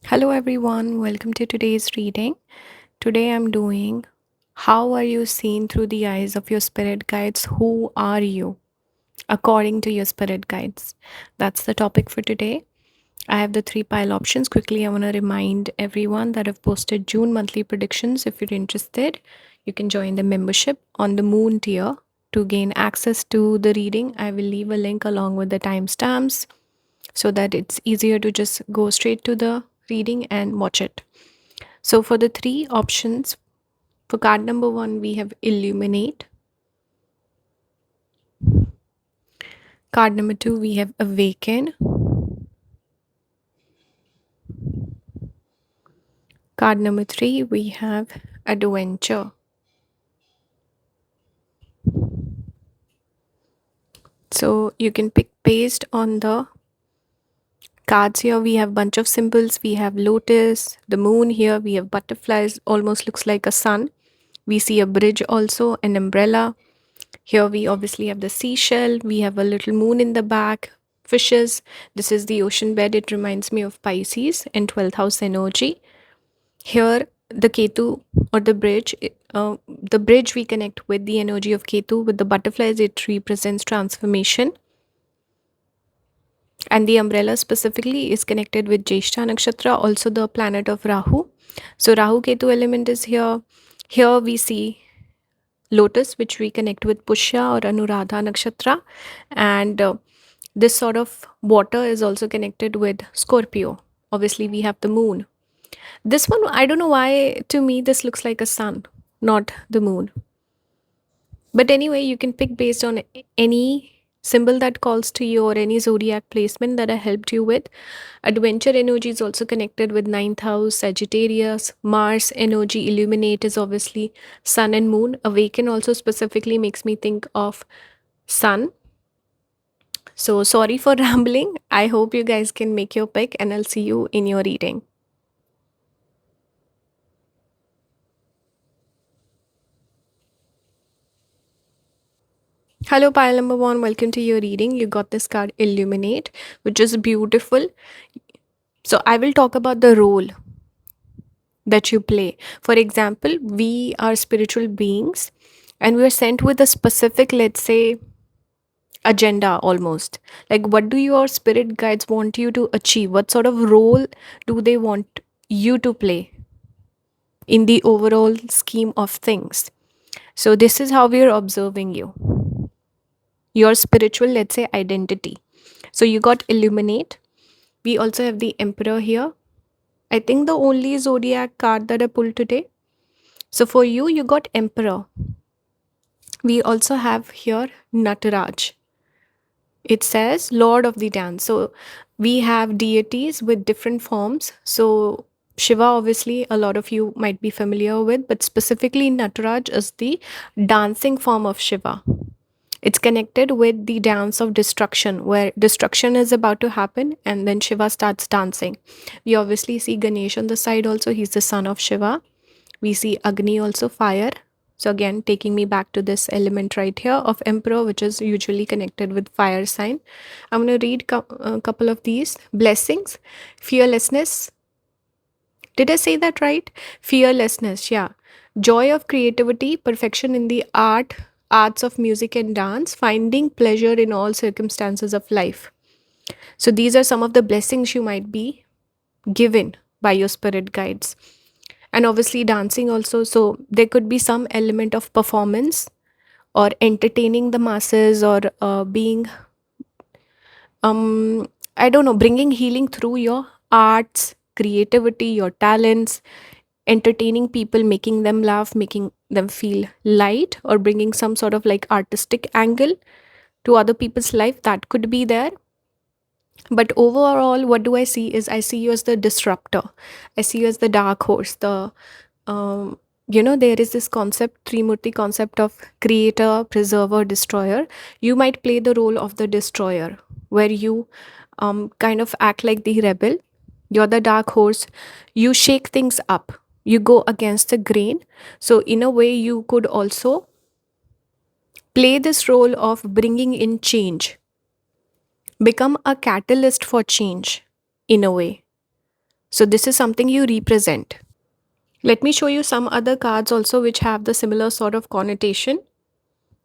Hello everyone, welcome to today's reading. Today I'm doing How are you seen through the eyes of your spirit guides? Who are you according to your spirit guides? That's the topic for today. I have the three pile options. Quickly, I want to remind everyone that I've posted June monthly predictions. If you're interested, you can join the membership on the Moon tier to gain access to the reading. I will leave a link along with the timestamps so that it's easier to just go straight to the reading and watch it. So, for the three options, for card number one, we have Illuminate. Card number two, we have Awaken. Card number three, we have Adventure. So, you can pick based on the cards here. We have bunch of symbols. We have lotus, the moon here. We have butterflies, almost looks like a sun. We see a bridge also, an umbrella. Here we obviously have the seashell. We have a little moon in the back, fishes. This is the ocean bed. It reminds me of Pisces and 12th house energy. Here, the Ketu or the bridge we connect with the energy of Ketu. With the butterflies, it represents transformation. And the umbrella specifically is connected with Jyeshtha Nakshatra, also the planet of Rahu. So, Rahu Ketu element is here. Here we see lotus, which we connect with Pushya or Anuradha Nakshatra. And this sort of water is also connected with Scorpio. Obviously, we have the moon. This one, I don't know why, to me, this looks like a sun, not the moon. But anyway, you can pick based on any symbol that calls to you or any zodiac placement that I helped you with. Adventure energy is also connected with ninth house, Sagittarius. Mars energy, illuminate is obviously sun and moon. Awaken also specifically makes me think of sun. So sorry for rambling. I hope you guys can make your pick and I'll see you in your reading. Hello, pile number one. Welcome to your reading. You got this card Illuminate, which is beautiful. So I will talk about the role that you play. For example, we are spiritual beings and we are sent with a specific, let's say, agenda almost. Like, what do your spirit guides want you to achieve? What sort of role do they want you to play in the overall scheme of things? So, this is how we are observing you, your spiritual, let's say, identity. So, you got Illuminate. We also have the Emperor here. I think the only zodiac card that I pulled today. So, for you, you got Emperor. We also have here Nataraj. It says Lord of the Dance. So we have deities with different forms. So Shiva, obviously, a lot of you might be familiar with, but specifically Nataraj is the dancing form of Shiva. It's connected with the dance of destruction, where destruction is about to happen and then Shiva starts dancing. We obviously see Ganesh on the side also. He's the son of Shiva. We see Agni also, fire. So again, taking me back to this element right here of Emperor, which is usually connected with fire sign. I'm going to read a couple of these. Blessings, fearlessness. Did I say that right? Fearlessness, yeah. Joy of creativity, perfection in the arts of music and dance, finding pleasure in all circumstances of life. So these are some of the blessings you might be given by your spirit guides. And obviously dancing also, so there could be some element of performance or entertaining the masses or being I don't know, bringing healing through your arts, creativity, your talents, entertaining people, making them laugh, making them feel light, or bringing some sort of like artistic angle to other people's life. That could be there. But overall, what do I see is I see you as the disruptor. I see you as the dark horse, the there is this concept, Trimurti concept of creator, preserver, destroyer. You might play the role of the destroyer, where you kind of act like the rebel. You're the dark horse. You shake things up. You go against the grain. So, in a way, you could also play this role of bringing in change, become a catalyst for change in a way. So this is something you represent. Let me show you some other cards also which have the similar sort of connotation.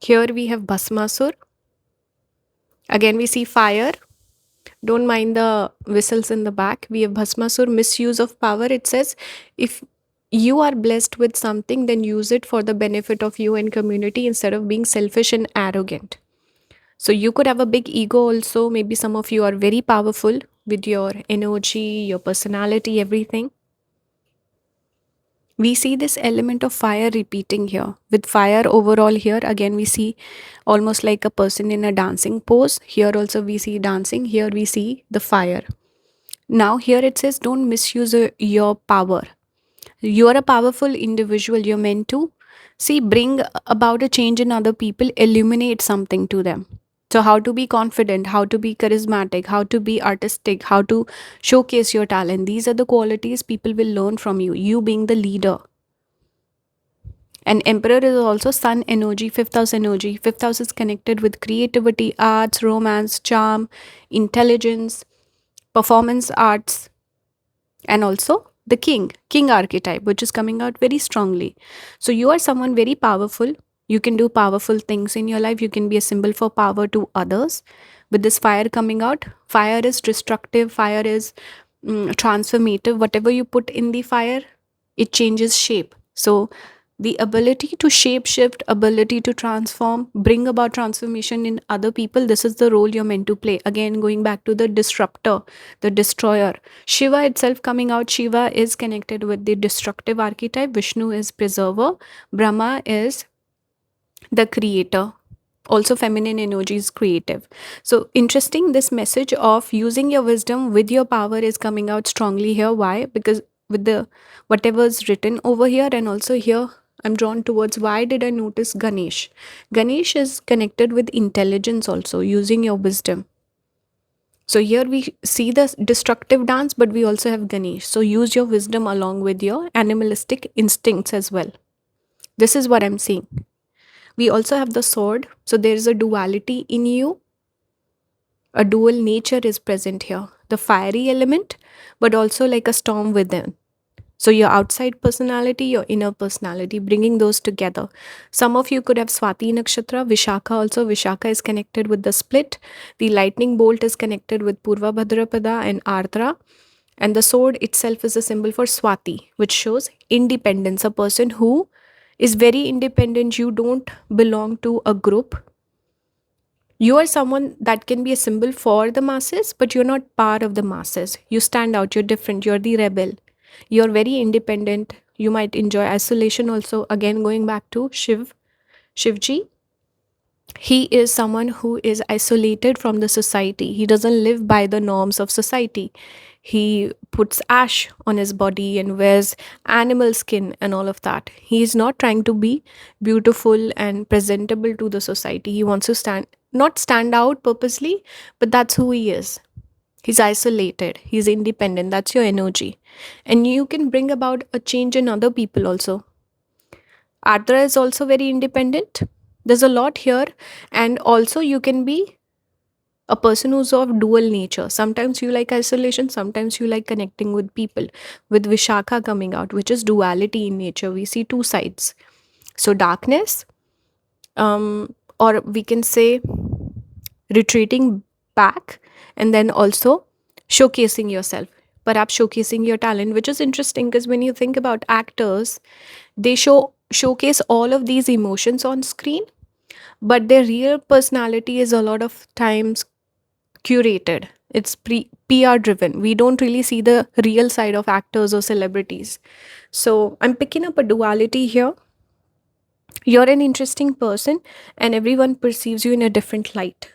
Here we have Bhasmasur. Again, we see fire. Don't mind the whistles in the back. We have Bhasmasur, misuse of power. It says, if you are blessed with something, then use it for the benefit of you and community instead of being selfish and arrogant. So you could have a big ego also. Maybe some of you are very powerful with your energy, your personality, everything. We see this element of fire repeating here. With fire overall here, again we see almost like a person in a dancing pose. Here also we see dancing. Here we see the fire. Now here it says don't misuse your power. You are a powerful individual. You're meant to see, bring about a change in other people, illuminate something to them. So how to be confident, how to be charismatic, how to be artistic, how to showcase your talent. These are the qualities people will learn from you. You being the leader. And Emperor is also Sun energy, fifth house energy. Fifth house is connected with creativity, arts, romance, charm, intelligence, performance arts, and also the king archetype, which is coming out very strongly. So you are someone very powerful. You can do powerful things in your life. You can be a symbol for power to others. With this fire coming out, fire is destructive, fire is transformative. Whatever you put in the fire, it changes shape. So the ability to shape shift, ability to transform, bring about transformation in other people, this is the role you're meant to play. Again, going back to the disruptor, the destroyer. Shiva itself coming out, Shiva is connected with the destructive archetype. Vishnu is preserver. Brahma is the creator. Also feminine energy is creative. So interesting, this message of using your wisdom with your power is coming out strongly here. Why? Because with the whatever's written over here, and also here I'm drawn towards, why did I notice Ganesh? Ganesh is connected with intelligence, also using your wisdom. So here we see the destructive dance, but we also have Ganesh. So use your wisdom along with your animalistic instincts as well. This is what I'm seeing. We also have the sword. So there is a duality in you. A dual nature is present here. The fiery element, but also like a storm within. So your outside personality, your inner personality, bringing those together. Some of you could have Swati Nakshatra, Vishakha also. Vishakha is connected with the split. The lightning bolt is connected with Purva Bhadrapada and Ardra. And the sword itself is a symbol for Swati, which shows independence. A person who is very independent. You don't belong to a group. You are someone that can be a symbol for the masses, but you're not part of the masses. You stand out, you're different, you're the rebel. You're very independent. You might enjoy isolation also. Again, going back to Shivji, he is someone who is isolated from the society. He doesn't live by the norms of society. He puts ash on his body and wears animal skin and all of that. He is not trying to be beautiful and presentable to the society. He wants to not stand out purposely, but that's who he is. He's isolated, he's independent. That's your energy. And you can bring about a change in other people also. Ardra is also very independent. There's a lot here. And also, you can be a person who's of dual nature. Sometimes you like isolation, sometimes you like connecting with people. With Vishakha coming out, which is duality in nature, we see two sides. So, darkness, or we can say retreating back, and then also showcasing yourself, perhaps showcasing your talent, which is interesting because when you think about actors, they showcase all of these emotions on screen, but their real personality is a lot of times curated. It's PR driven. We don't really see the real side of actors or celebrities. So I'm picking up a duality here. You're an interesting person and everyone perceives you in a different light.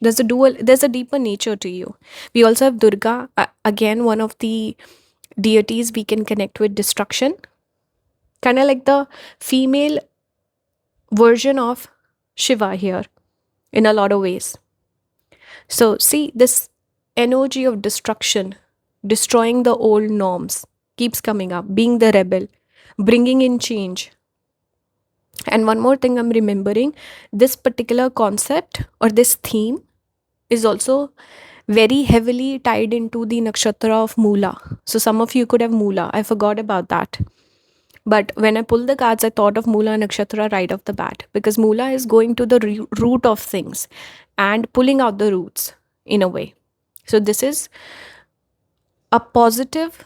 There's a deeper nature to you. We also have Durga, again one of the deities we can connect with destruction, kind of like the female version of Shiva here in a lot of ways. So see, this energy of destruction, destroying the old norms, keeps coming up, being the rebel, bringing in change. And one more thing I'm remembering, this particular concept or this theme is also very heavily tied into the nakshatra of Mula. So some of you could have Mula. I forgot about that. But when I pulled the cards, I thought of Mula Nakshatra right off the bat, because Mula is going to the root of things and pulling out the roots in a way. So this is a positive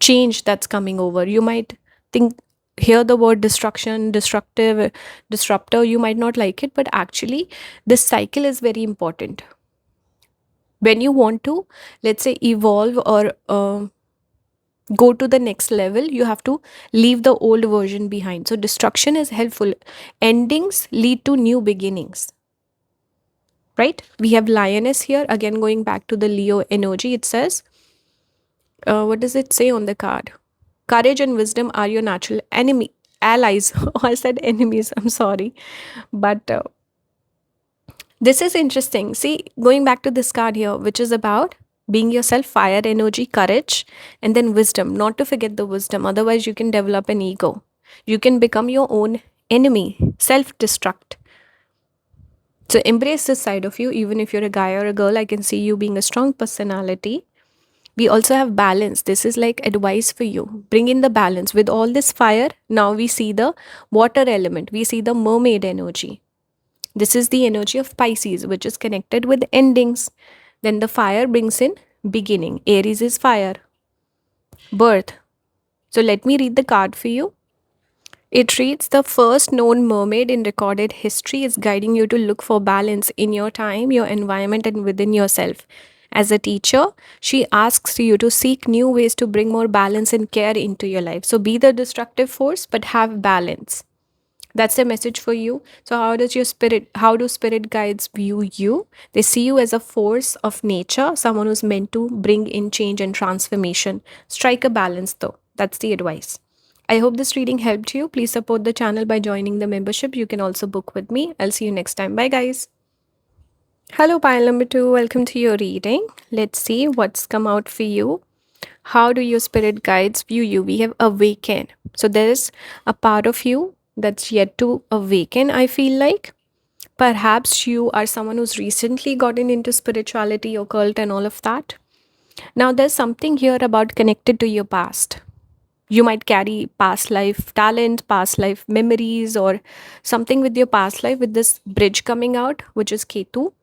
change that's coming over. You might think, hear the word destruction, destructive, disruptor, you might not like it, but actually, this cycle is very important. When you want to, let's say, evolve or go to the next level, you have to leave the old version behind. So destruction is helpful. Endings lead to new beginnings, right? We have lioness here again, going back to the Leo energy. It says, what does it say on the card? Courage and wisdom are your natural enemy allies. I said enemies, I'm sorry. But this is interesting. See, going back to this card here, which is about being yourself, fire energy, courage, and then wisdom. Not to forget the wisdom, otherwise, you can develop an ego. You can become your own enemy, self destruct. So, embrace this side of you, even if you're a guy or a girl. I can see you being a strong personality. We also have balance. This is like advice for you. Bring in the balance. With all this fire, now we see the water element, we see the mermaid energy. This is the energy of Pisces, which is connected with endings. Then the fire brings in beginning. Aries is fire, birth. So let me read the card for you. It reads, the first known mermaid in recorded history is guiding you to look for balance in your time, your environment, and within yourself. As a teacher, she asks you to seek new ways to bring more balance and care into your life. So be the destructive force, but have balance. That's the message for you. So how do spirit guides view you? They see you as a force of nature, someone who's meant to bring in change and transformation. Strike a balance though. That's the advice. I hope this reading helped you. Please support the channel by joining the membership. You can also book with me. I'll see you next time. Bye guys. Hello, pile number 2. Welcome to your reading. Let's see what's come out for you. How do your spirit guides view you? We have awaken. So there's a part of you that's yet to awaken, I feel like. Perhaps you are someone who's recently gotten into spirituality, occult, and all of that. Now, there's something here about connected to your past. You might carry past life talent, past life memories, or something with your past life with this bridge coming out, which is Ketu.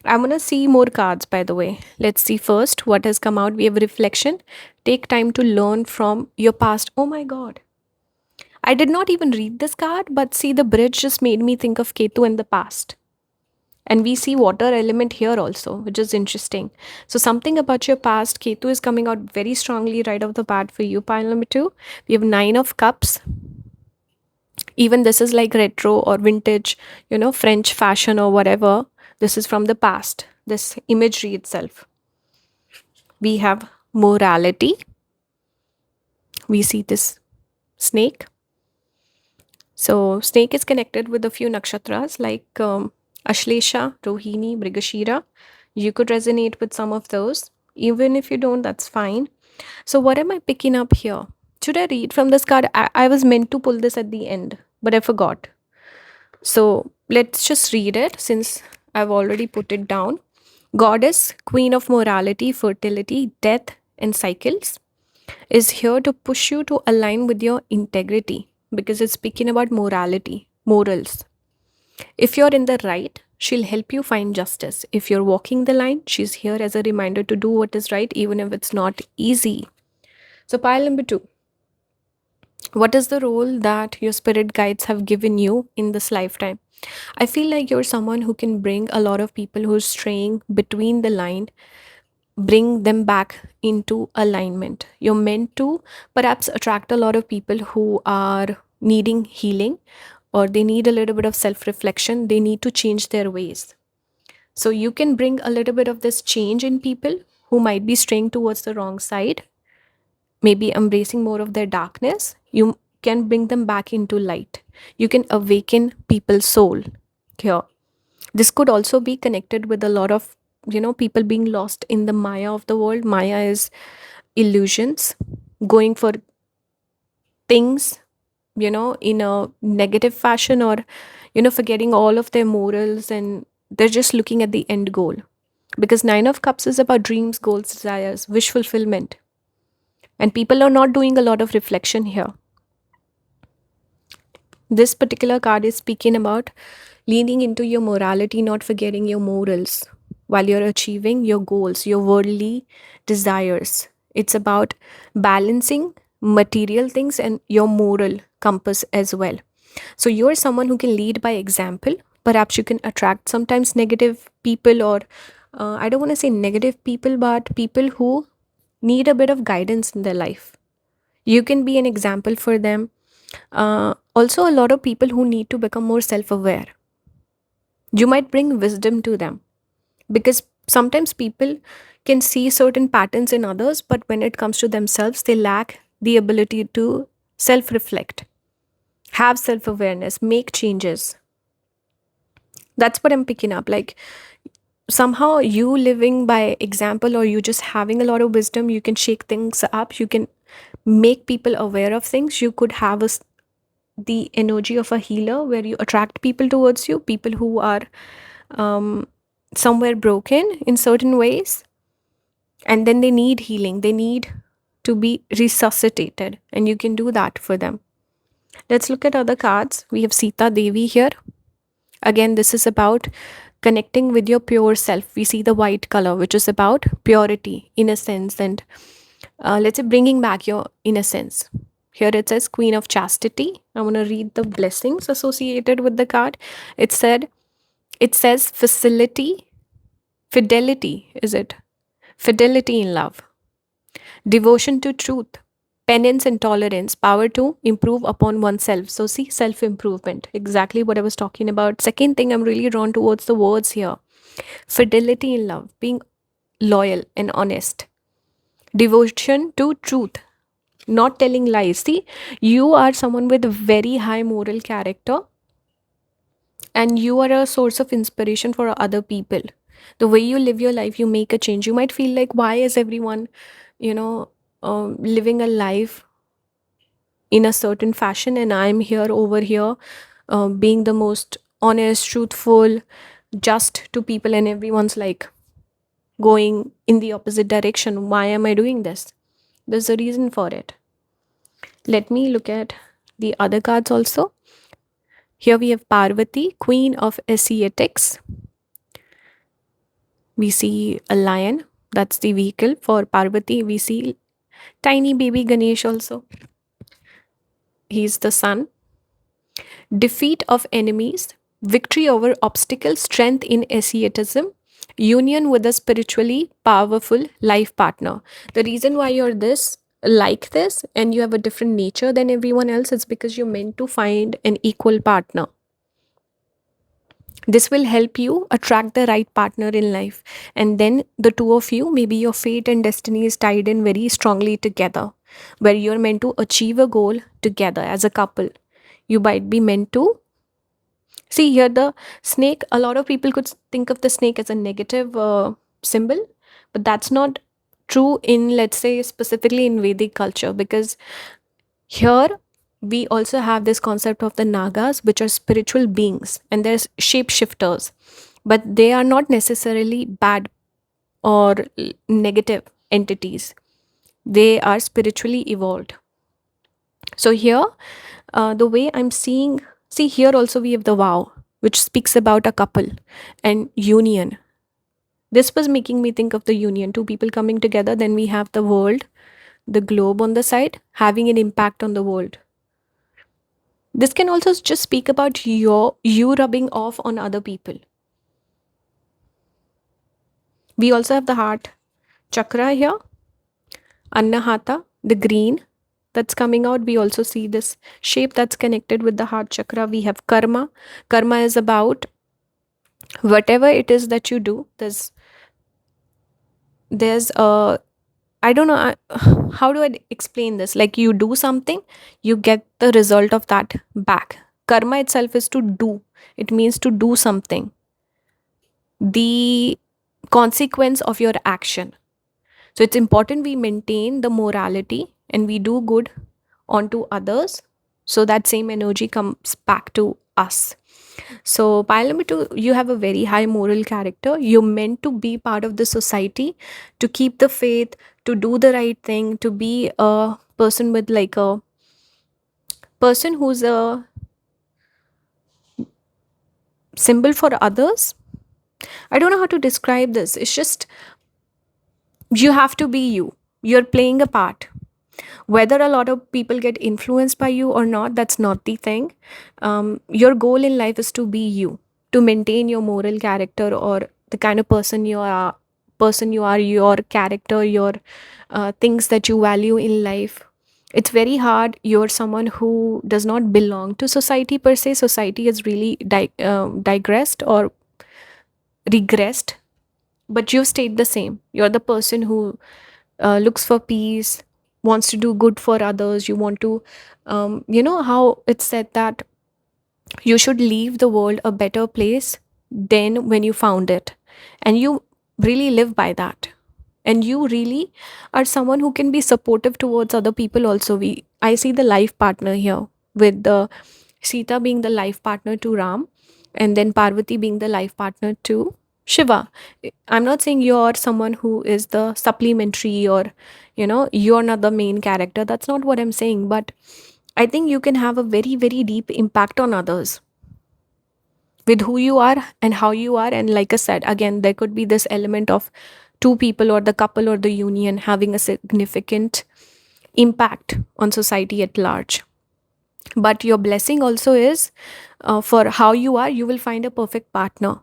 I'm going to see more cards, by the way. Let's see first what has come out. We have reflection. Take time to learn from your past. Oh my God. I did not even read this card, but see, the bridge just made me think of Ketu in the past. And we see water element here also, which is interesting. So something about your past, Ketu is coming out very strongly right off the bat for you, pile number 2. We have 9 of cups. Even this is like retro or vintage, French fashion or whatever. This is from the past, this imagery itself. We have morality. We see this snake. So snake is connected with a few nakshatras like Ashlesha, Rohini, Mrigashira. You could resonate with some of those. Even if you don't, that's fine. So what am I picking up here? Should I read from this card? I was meant to pull this at the end, but I forgot. So let's just read it since I've already put it down. Goddess, queen of morality, fertility, death, and cycles, is here to push you to align with your integrity, because it's speaking about morality, morals. If you're in the right, she'll help you find justice. If you're walking the line, she's here as a reminder to do what is right, even if it's not easy. So, pile number 2. What is the role that your spirit guides have given you in this lifetime? I feel like you're someone who can bring a lot of people who's straying between the line, bring them back into alignment. You're meant to perhaps attract a lot of people who are needing healing, or they need a little bit of self reflection. They need to change their ways. So you can bring a little bit of this change in people who might be straying towards the wrong side, maybe embracing more of their darkness. You can bring them back into light. You can awaken people's soul here. This could also be connected with a lot of, people being lost in the Maya of the world. Maya is illusions, going for things, in a negative fashion, or, forgetting all of their morals and they're just looking at the end goal. Because Nine of Cups is about dreams, goals, desires, wish fulfillment. And people are not doing a lot of reflection here. This particular card is speaking about leaning into your morality, not forgetting your morals while you're achieving your goals, your worldly desires. It's about balancing material things and your moral compass as well. So you're someone who can lead by example. Perhaps you can attract sometimes negative people, or I don't want to say negative people, but people who need a bit of guidance in their life. You can be an example for them. Also, a lot of people who need to become more self aware. You might bring wisdom to them, because sometimes people can see certain patterns in others, but when it comes to themselves, they lack the ability to self reflect, have self awareness, make changes. That's what I'm picking up. Like, somehow you living by example, or you just having a lot of wisdom, you can shake things up, you can make people aware of things. You could have the energy of a healer, where you attract people towards you, people who are um, somewhere broken in certain ways, and then they need healing, they need to be resuscitated, and you can do that for them. Let's look at other cards. We have Sita Devi here. Again, this is about connecting with your pure self. We see the white color, which is about purity, innocence, and let's say bringing back your innocence. Here it says Queen of Chastity. I want to read the blessings associated with the card. It says facility, fidelity, is it? Fidelity in love, devotion to truth, penance and tolerance, power to improve upon oneself. So, see, self improvement, exactly what I was talking about. Second thing, I'm really drawn towards the words here: fidelity in love, being loyal and honest, devotion to truth, not telling lies. See, you are someone with very high moral character, and you are a source of inspiration for other people. The way you live your life, you make a change. You might feel like, why is everyone, you know, living a life in a certain fashion, and I'm here over here being the most honest, truthful, just to people, and everyone's like going in the opposite direction. Why am I doing this? There's a reason for it. Let me look at the other cards also. Here we have Parvati, Queen of Asiatics. We see a lion, that's the vehicle for Parvati. We see tiny baby Ganesh also. He's the sun. Defeat of enemies, victory over obstacles, strength in asceticism, union with a spiritually powerful life partner. The reason why you're like this and you have a different nature than everyone else is because you're meant to find an equal partner. This will help you attract the right partner in life. And then the two of you, maybe your fate and destiny is tied in very strongly together, where you're meant to achieve a goal together as a couple. You might be meant to see here the snake. A lot of people could think of the snake as a negative symbol, but that's not true in, let's say, specifically in Vedic culture, because here we also have this concept of the Nagas, which are spiritual beings, and there's shapeshifters, but they are not necessarily bad or negative entities. They are spiritually evolved. So here, the way I'm seeing, see here also we have the vow, which speaks about a couple and union. This was making me think of the union, two people coming together. Then we have the world, the globe on the side, having an impact on the world. This can also just speak about you rubbing off on other people. We also have the heart chakra here, Annahata, the green that's coming out. We also see this shape that's connected with the heart chakra. We have karma. Karma is about whatever it is that you do. There's a, I don't know, how do I explain this? Like, you do something, you get the result of that back. Karma itself is to do. It means to do something. The consequence of your action. So it's important we maintain the morality and we do good onto others, so that same energy comes back to us. So, pile number two, you have a very high moral character. You're meant to be part of the society, to keep the faith, to do the right thing, to be a person with like a person who's a symbol for others. I don't know how to describe this. It's just you have to be you. You're playing a part. Whether a lot of people get influenced by you or not, that's not the thing. Your goal in life is to be you, to maintain your moral character or the kind of person you are, your character, your things that you value in life. It's very hard. You're someone who does not belong to society per se. Society has really digressed or regressed, but you've stayed the same. You're the person who looks for peace, wants to do good for others. You want to, you know, how it's said that you should leave the world a better place than when you found it. And you really live by that. And you really are someone who can be supportive towards other people also. I see the life partner here with the Sita being the life partner to Ram, and then Parvati being the life partner to Shiva. I'm not saying you're someone who is the supplementary or, you're not the main character. That's not what I'm saying. But I think you can have a very, very deep impact on others with who you are and how you are. And like I said, again, there could be this element of two people or the couple or the union having a significant impact on society at large. But your blessing also is, for how you are, you will find a perfect partner.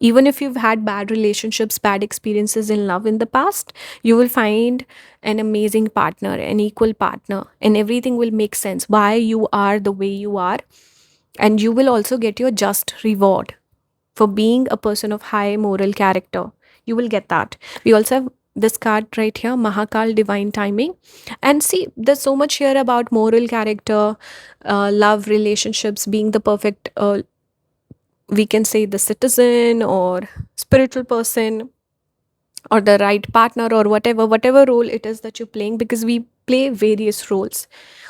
Even if you've had bad relationships, bad experiences in love in the past, you will find an amazing partner, an equal partner, and everything will make sense why you are the way you are. And you will also get your just reward for being a person of high moral character. You will get that. We also have this card right here, Mahakal, divine timing. And see, there's so much here about moral character, love, relationships, being the perfect, we can say the citizen or spiritual person or the right partner or whatever role it is that you're playing, because we play various roles.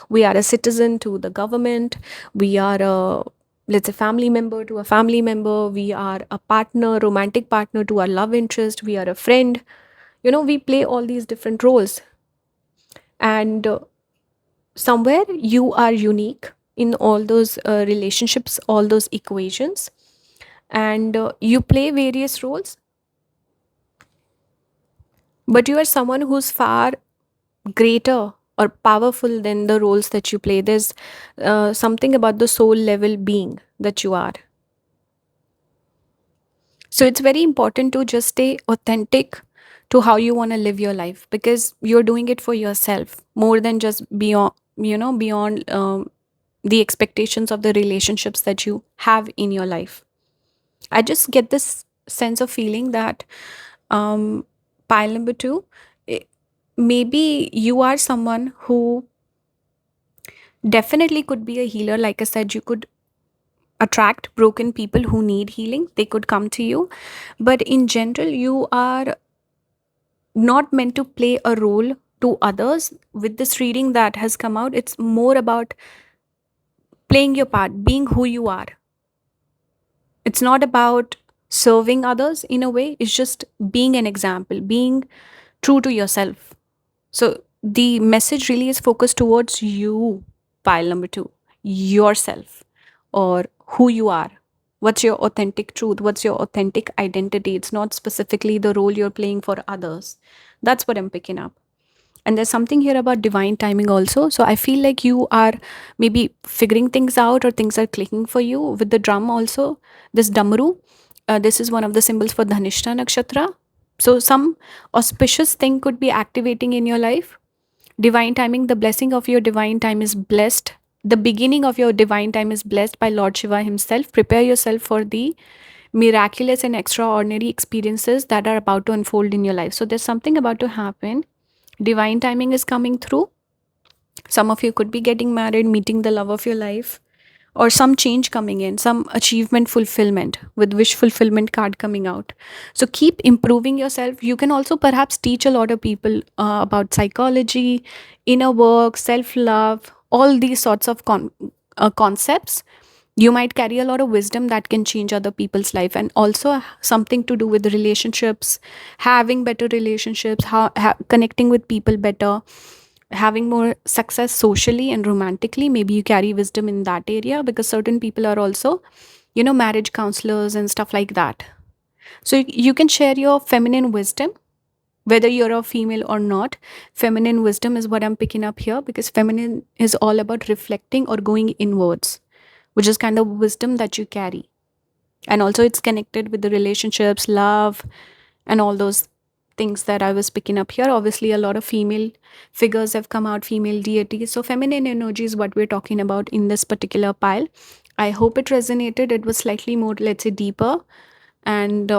We are a citizen to the government, we are a, let's say, family member to a family member, we are a partner, romantic partner to our love interest, we are a friend. We play all these different roles. And somewhere you are unique in all those relationships, all those equations. And you play various roles, but you are someone who's far greater or powerful than the roles that you play. There's something about the soul level being that you are. So it's very important to just stay authentic to how you want to live your life, because you're doing it for yourself more than just beyond the expectations of the relationships that you have in your life. I just get this sense of feeling that, um, pile number two, i- maybe you are someone who definitely could be a healer. Like I said, you could attract broken people who need healing, they could come to you. But in general, you are not meant to play a role to others. With this reading that has come out, it's more about playing your part, being who you are. It's not about serving others in a way, it's just being an example, being true to yourself. So the message really is focused towards you, pile number two, yourself, or who you are. What's your authentic truth? What's your authentic identity? It's not specifically the role you're playing for others. That's what I'm picking up. And there's something here about divine timing also. So I feel like you are maybe figuring things out, or things are clicking for you with the drum also. This Damaru, this is one of the symbols for Dhanishta Nakshatra. So some auspicious thing could be activating in your life. Divine timing, the blessing of your divine time is blessed. The beginning of your divine time is blessed by Lord Shiva himself. Prepare yourself for the miraculous and extraordinary experiences that are about to unfold in your life. So there's something about to happen. Divine timing is coming through. Some of you could be getting married, meeting the love of your life, or some change coming in, some achievement fulfillment, with wish fulfillment card coming out. So keep improving yourself. You can also perhaps teach a lot of people about psychology, inner work, self love, all these sorts of concepts You might carry a lot of wisdom that can change other people's life, and also something to do with relationships, having better relationships, connecting with people better, having more success socially and romantically. Maybe you carry wisdom in that area, because certain people are also, marriage counselors and stuff like that. So you can share your feminine wisdom, whether you're a female or not. Feminine wisdom is what I'm picking up here, because feminine is all about reflecting or going inwards, which is kind of wisdom that you carry. And also, it's connected with the relationships, love, and all those things that I was picking up here. Obviously, a lot of female figures have come out, female deities. So, feminine energy is what we're talking about in this particular pile. I hope it resonated. It was slightly more, let's say, deeper and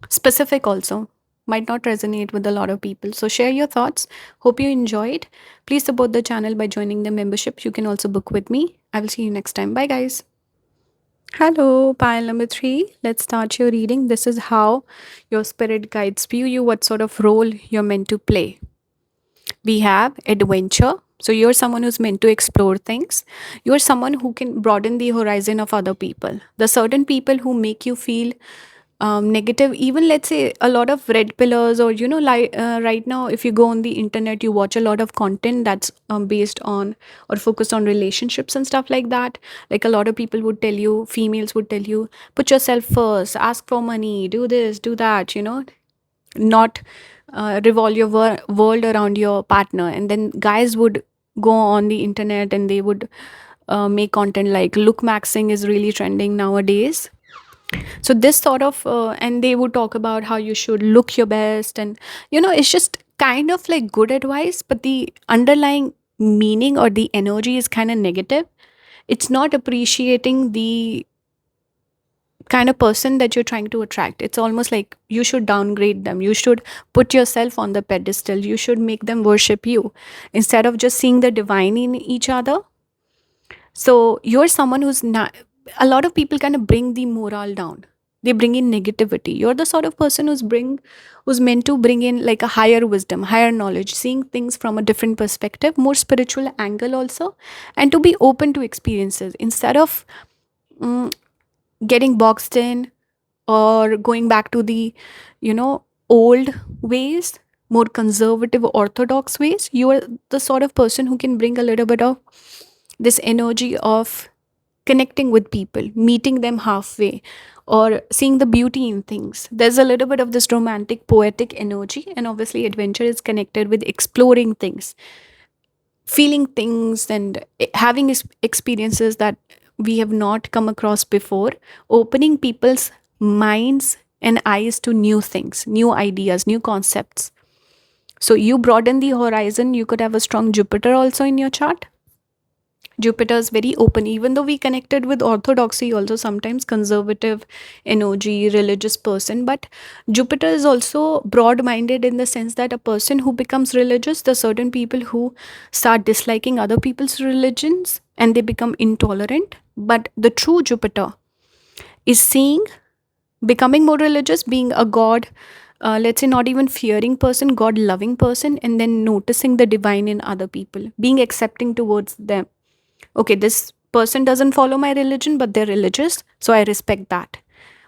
specific also. Might not resonate with a lot of people. So, share your thoughts. Hope you enjoyed. Please support the channel by joining the membership. You can also book with me. I will see you next time. Bye, guys. Hello, pile number 3. Let's start your reading. This is how your spirit guides view you, what sort of role you're meant to play. We have adventure. So, you're someone who's meant to explore things. You're someone who can broaden the horizon of other people. The certain people who make you feel negative, even let's say a lot of red pillars, or like right now, if you go on the internet, you watch a lot of content that's based on or focused on relationships and stuff like that. Like a lot of people would tell you, females would tell you, put yourself first, ask for money, do this, do that, not revolve your world around your partner. And then guys would go on the internet and they would make content like look maxing is really trending nowadays. So this sort of and they would talk about how you should look your best, and it's just kind of like good advice, but the underlying meaning or the energy is kind of negative. It's not appreciating the kind of person that you're trying to attract. It's almost like you should downgrade them, you should put yourself on the pedestal, you should make them worship you instead of just seeing the divine in each other. So you're someone who's not, a lot of people kind of bring the morale down. They bring in negativity. You're the sort of person who's meant to bring in like a higher wisdom, higher knowledge, seeing things from a different perspective, more spiritual angle also, and to be open to experiences instead of mm, getting boxed in or going back to the, old ways, more conservative, orthodox ways. You are the sort of person who can bring a little bit of this energy of connecting with people, meeting them halfway, or seeing the beauty in things. There's a little bit of this romantic, poetic energy, and obviously, adventure is connected with exploring things, feeling things, and having experiences that we have not come across before, opening people's minds and eyes to new things, new ideas, new concepts. So, you broaden the horizon. You could have a strong Jupiter also in your chart. Jupiter is very open, even though we connected with orthodoxy, also sometimes conservative energy, religious person. But Jupiter is also broad minded in the sense that a person who becomes religious, the certain people who start disliking other people's religions and they become intolerant. But the true Jupiter is seeing, becoming more religious, being a God. Let's say not even fearing person, God loving person, and then noticing the divine in other people, being accepting towards them. Okay, this person doesn't follow my religion, but they're religious, so I respect that.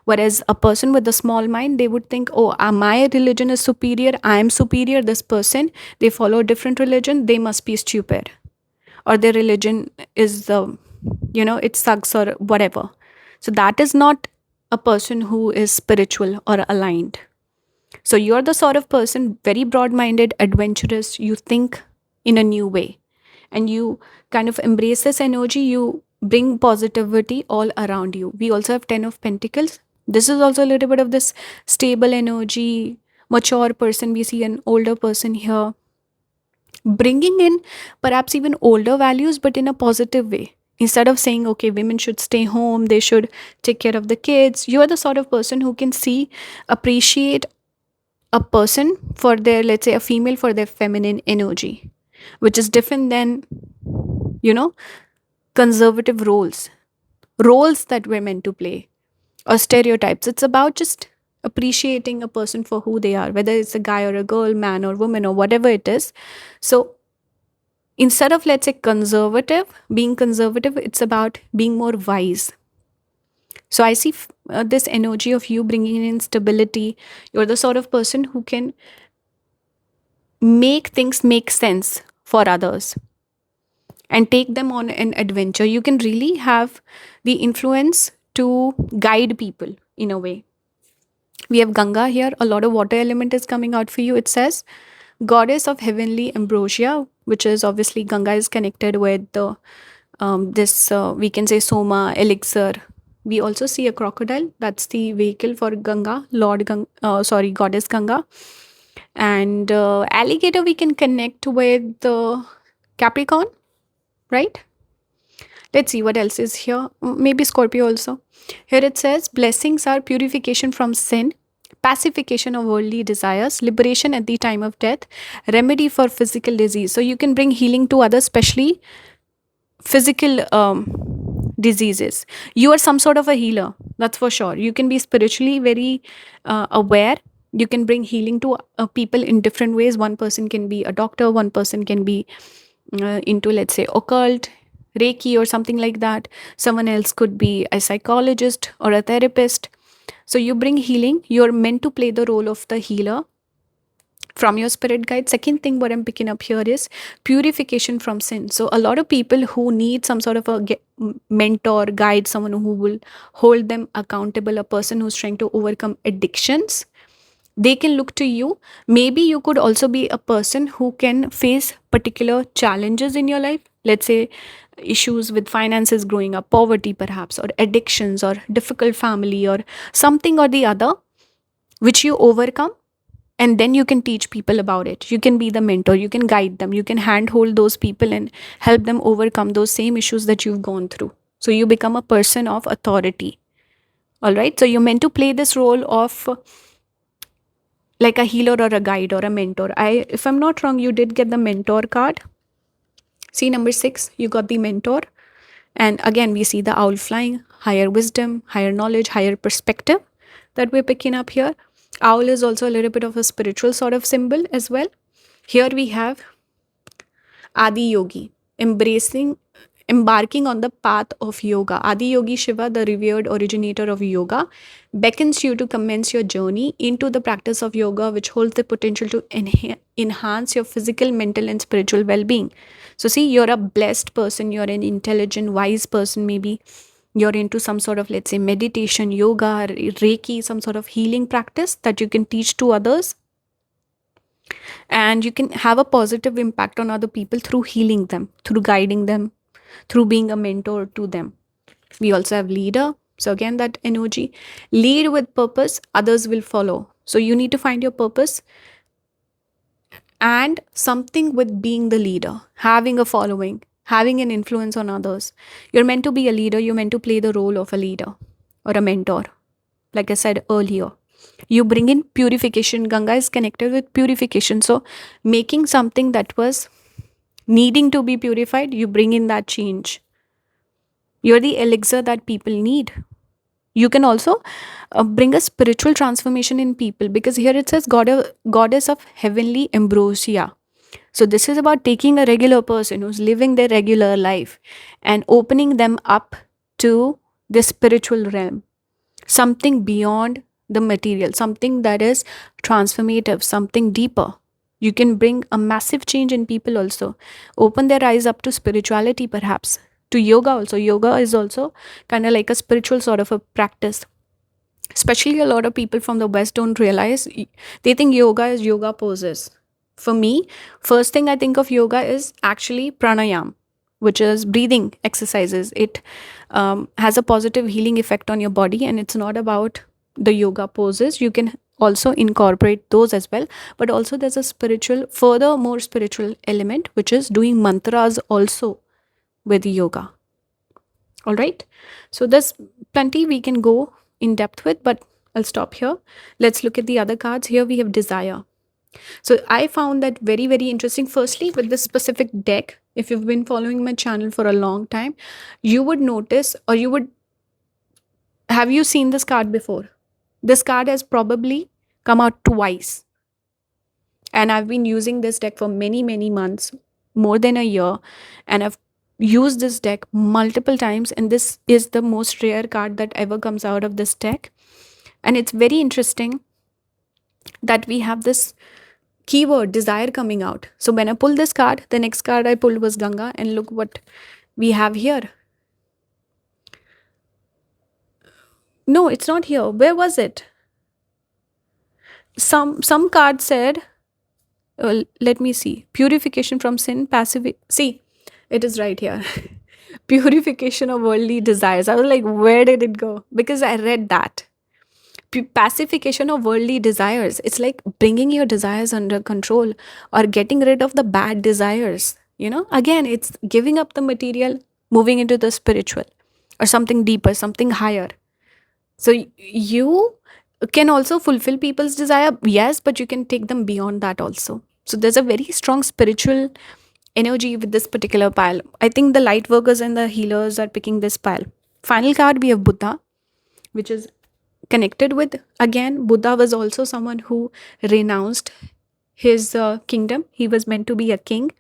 Whereas a person with a small mind, they would think, oh, my religion is superior, I am superior. This person, they follow a different religion, they must be stupid, or their religion is it sucks or whatever. So that is not a person who is spiritual or aligned. So you're the sort of person, very broad minded, adventurous, you think in a new way, and you kind of embrace this energy. You bring positivity all around you. We also have 10 of Pentacles. This is also a little bit of this stable energy, mature person. We see an older person here, bringing in perhaps even older values, but in a positive way. Instead of saying, okay, women should stay home, they should take care of the kids, you're the sort of person who can see, appreciate a person for their, let's say, a female for their feminine energy, which is different than, you know, conservative roles that we're meant to play, or stereotypes. It's about just appreciating a person for who they are, whether it's a guy or a girl, man or woman, or whatever it is. So Instead of, let's say, being conservative, it's about being more wise. So I see this energy of you bringing in stability. You're the sort of person who can make things make sense for others and take them on an adventure. You can really have the influence to guide people in a way. We have Ganga here. A lot of water element is coming out for you. It says, goddess of heavenly ambrosia, which is obviously Ganga is connected with the this we can say Soma elixir. We also see a crocodile. That's the vehicle for Ganga, Goddess Ganga. And alligator we can connect with the Capricorn, right? Let's see what else is here. Maybe Scorpio also. Here it says blessings are purification from sin, pacification of worldly desires, liberation at the time of death, remedy for physical disease. So you can bring healing to others, especially physical diseases. You are some sort of a healer, that's for sure. You can be spiritually very aware. You can bring healing to people in different ways. One person can be a doctor, one person can be into, let's say, occult, reiki or something like that. Someone else could be a psychologist or a therapist. So you bring healing. You're meant to play the role of the healer from your spirit guide. Second thing what I'm picking up here is purification from sin. So a lot of people who need some sort of a mentor, guide, someone who will hold them accountable, a person who's trying to overcome addictions, they can look to you. Maybe you could also be a person who can face particular challenges in your life, let's say issues with finances growing up, poverty perhaps, or addictions, or difficult family, or something or the other, which you overcome. And then you can teach people about it. You can be the mentor, you can guide them, you can handhold those people and help them overcome those same issues that you've gone through. So you become a person of authority. All right, so you're meant to play this role of like a healer or a guide or a mentor. If I'm not wrong, you did get the mentor card. See number 6, you got the mentor. And again, we see the owl flying, higher wisdom, higher knowledge, higher perspective that we're picking up here. Owl is also a little bit of a spiritual sort of symbol as well. Here we have Adi Yogi, embarking on the path of yoga. Adi Yogi Shiva, the revered originator of yoga, beckons you to commence your journey into the practice of yoga, which holds the potential to enhance your physical, mental, and spiritual well being. So, see, you're a blessed person, you're an intelligent, wise person, maybe. You're into some sort of, let's say, meditation, yoga, Reiki, some sort of healing practice that you can teach to others, and you can have a positive impact on other people through healing them, through guiding them, through being a mentor to them. We also have leader. So again, that energy, lead with purpose, others will follow. So you need to find your purpose and something with being the leader, having a following, having an influence on others. You're meant to be a leader, you're meant to play the role of a leader or a mentor. Like I said earlier, you bring in purification. Ganga is connected with purification. So making something that was needing to be purified, you bring in that change. You're the elixir that people need. You can also bring a spiritual transformation in people, because here it says goddess of heavenly ambrosia. So this is about taking a regular person who's living their regular life and opening them up to the spiritual realm, something beyond the material, something that is transformative, something deeper. You can bring a massive change in people also, open their eyes up to spirituality, perhaps to yoga also. Yoga is also kind of like a spiritual sort of a practice. Especially a lot of people from the West don't realize, they think yoga is yoga poses. For me, first thing I think of yoga is actually pranayam, which is breathing exercises. It has a positive healing effect on your body, and it's not about the yoga poses. You can also incorporate those as well, but also there's a spiritual, further more spiritual element, which is doing mantras also with yoga. All right, so there's plenty we can go in depth with, but I'll stop here. Let's look at the other cards. Here we have desire. So I found that very, very interesting. Firstly, with this specific deck, if you've been following my channel for a long time, you would notice, or you would have you seen this card before? This card has probably come out twice. And I've been using this deck for many, many months. more than a year, and I've used this deck multiple times, and this is the most rare card that ever comes out of this deck. And it's very interesting that we have this keyword desire coming out. So when I pull this card, the next card I pulled was Ganga, and look what we have here. No, it's not here. Where was it? Some card said, let me see, purification from sin, passive. See, it is right here. Purification of worldly desires. I was like, where did it go? Because I read that. Pacification of worldly desires. It's like bringing your desires under control or getting rid of the bad desires. Again, it's giving up the material, moving into the spiritual or something deeper, something higher. So you can also fulfill people's desire, yes, but you can take them beyond that also. So there's a very strong spiritual energy with this particular pile. I think the light workers and the healers are picking this pile. Final card, we have Buddha, which is connected with, again, Buddha was also someone who renounced his kingdom. He was meant to be a king.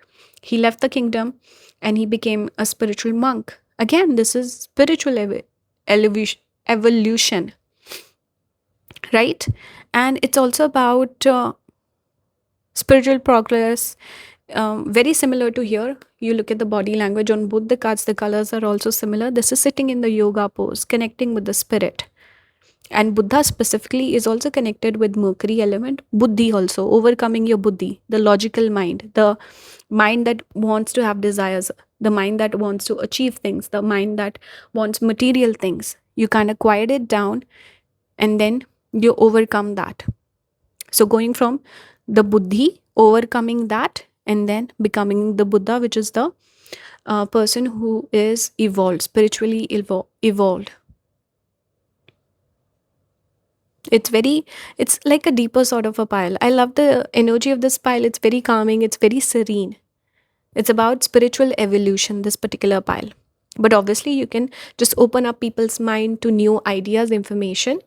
He left the kingdom and he became a spiritual monk. Again, this is spiritual evolution, right? And it's also about spiritual progress. Very similar to here. You look at the body language on both the cards, the colors are also similar. This is sitting in the yoga pose, connecting with the spirit. And Buddha specifically is also connected with Mercury element. Buddhi also, overcoming your buddhi, the logical mind, the mind that wants to have desires, the mind that wants to achieve things, the mind that wants material things. You kind of quiet it down and then you overcome that. So going from the buddhi, overcoming that, and then becoming the Buddha, which is the person who is evolved, spiritually evolved. It's like a deeper sort of a pile. I love the energy of this pile. It's very calming. It's very serene. It's about spiritual evolution, this particular pile. But obviously, you can just open up people's mind to new ideas, information,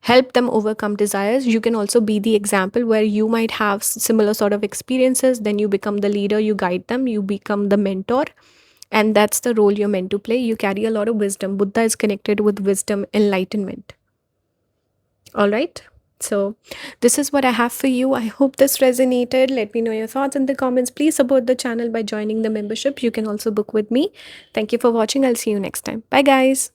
help them overcome desires. You can also be the example where you might have similar sort of experiences. Then you become the leader, you guide them, you become the mentor. And that's the role you're meant to play. You carry a lot of wisdom. Buddha is connected with wisdom, enlightenment. All right. So this is what I have for you. I hope this resonated. Let me know your thoughts in the comments. Please support the channel by joining the membership. You can also book with me. Thank you for watching. I'll see you next time. Bye, guys.